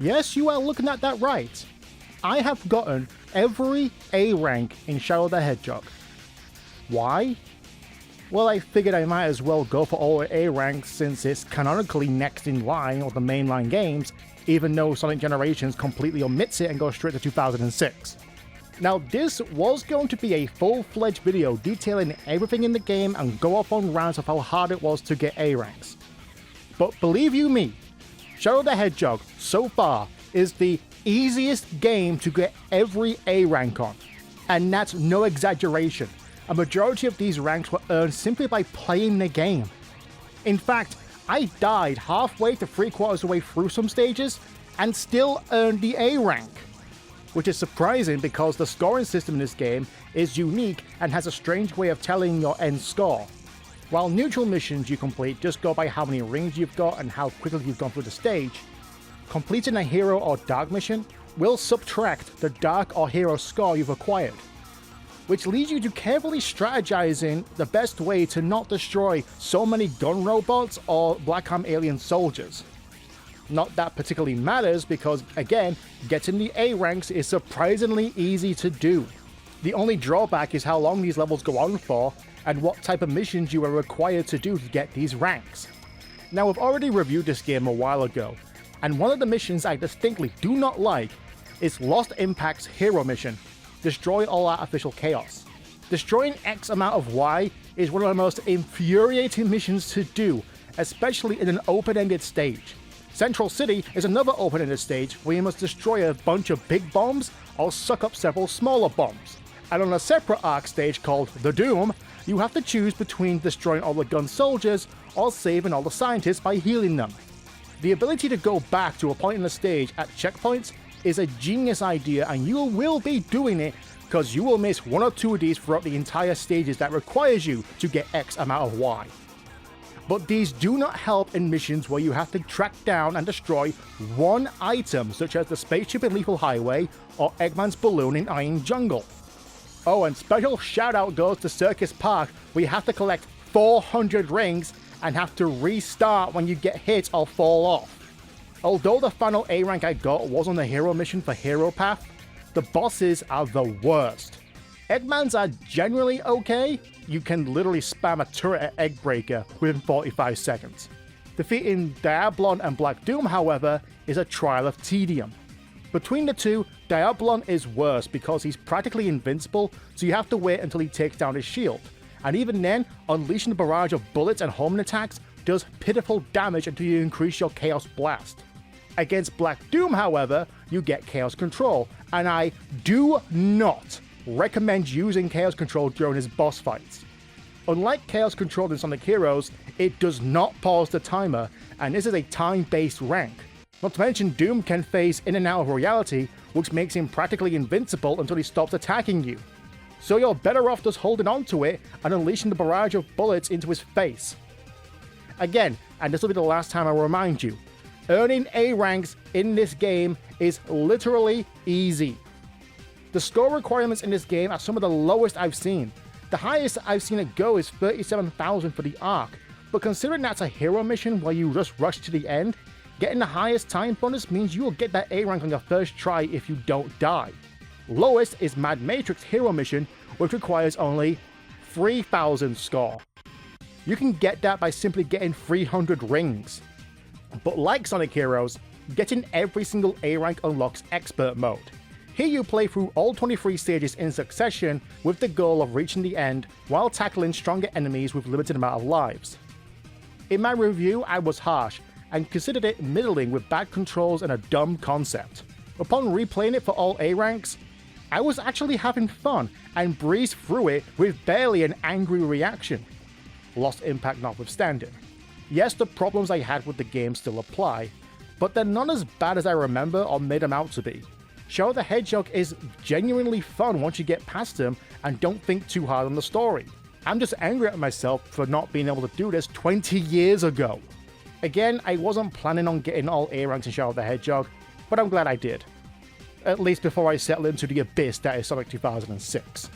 Yes, you are looking at that right. I have gotten every A rank in Shadow the Hedgehog. Why? Well, I figured I might as well go for all A ranks since it's canonically next in line of the mainline games, even though Sonic Generations completely omits it and goes straight to 2006. Now, this was going to be a full-fledged video detailing everything in the game and go off on rants of how hard it was to get A ranks. But believe you me, Shadow the Hedgehog, so far, is the easiest game to get every A rank on. And that's no exaggeration. A majority of these ranks were earned simply by playing the game. In fact, I died halfway to 3/4 of the way through some stages and still earned the A rank. Which is surprising because the scoring system in this game is unique and has a strange way of telling your end score. While neutral missions you complete just go by how many rings you've got and how quickly you've gone through the stage, completing a hero or dark mission will subtract the dark or hero score you've acquired, which leads you to carefully strategizing the best way to not destroy so many gun robots or Black Arm alien soldiers. Not that particularly matters because, again, getting the A ranks is surprisingly easy to do. The only drawback is how long these levels go on for and what type of missions you are required to do to get these ranks. Now, I've already reviewed this game a while ago, and one of the missions I distinctly do not like is Lost Impact's hero mission, Destroy All Artificial Chaos. Destroying X amount of Y is one of the most infuriating missions to do, especially in an open-ended stage. Central City is another open-ended stage where you must destroy a bunch of big bombs or suck up several smaller bombs. And on a separate arc stage called The Doom, you have to choose between destroying all the gun soldiers or saving all the scientists by healing them. The ability to go back to a point in the stage at checkpoints is a genius idea, and you will be doing it because you will miss one or two of these throughout the entire stages that requires you to get X amount of Y. But these do not help in missions where you have to track down and destroy one item, such as the spaceship in Lethal Highway or Eggman's balloon in Iron Jungle. Oh, and special shout out goes to Circus Park, where you have to collect 400 rings and have to restart when you get hit or fall off. Although the final A rank I got was on the hero mission for Hero Path, the bosses are the worst. Eggmans are generally okay. You can literally spam a turret at Eggbreaker within 45 seconds. Defeating Diabolon and Black Doom, however, is a trial of tedium. Between the two, Diabolon is worse because he's practically invincible, so you have to wait until he takes down his shield. And even then, unleashing a barrage of bullets and homing attacks does pitiful damage until you increase your Chaos Blast. Against Black Doom, however, you get Chaos Control, and I do not recommend using Chaos Control during his boss fights. Unlike Chaos Control in Sonic Heroes, it does not pause the timer, and this is a time-based rank. Not to mention Doom can phase in and out of reality, which makes him practically invincible until he stops attacking you. So you're better off just holding on to it and unleashing the barrage of bullets into his face. Again, and this will be the last time I remind you, earning A ranks in this game is literally easy. The score requirements in this game are some of the lowest I've seen. The highest I've seen it go is 37,000 for the arc, but considering that's a hero mission where you just rush to the end, getting the highest time bonus means you will get that A rank on your first try if you don't die. Lowest is Mad Matrix hero mission, which requires only 3,000 score. You can get that by simply getting 300 rings. But like Sonic Heroes, getting every single A rank unlocks Expert Mode. Here you play through all 23 stages in succession with the goal of reaching the end while tackling stronger enemies with limited amount of lives. In my review, I was harsh and considered it middling with bad controls and a dumb concept. Upon replaying it for all A ranks, I was actually having fun and breezed through it with barely an angry reaction. Lost Impact notwithstanding. Yes, the problems I had with the game still apply, but they're not as bad as I remember or made them out to be. Shadow the Hedgehog is genuinely fun once you get past him and don't think too hard on the story. I'm just angry at myself for not being able to do this 20 years ago. Again, I wasn't planning on getting all A ranks in Shadow the Hedgehog, but I'm glad I did. At least before I settle into the abyss that is Sonic 2006.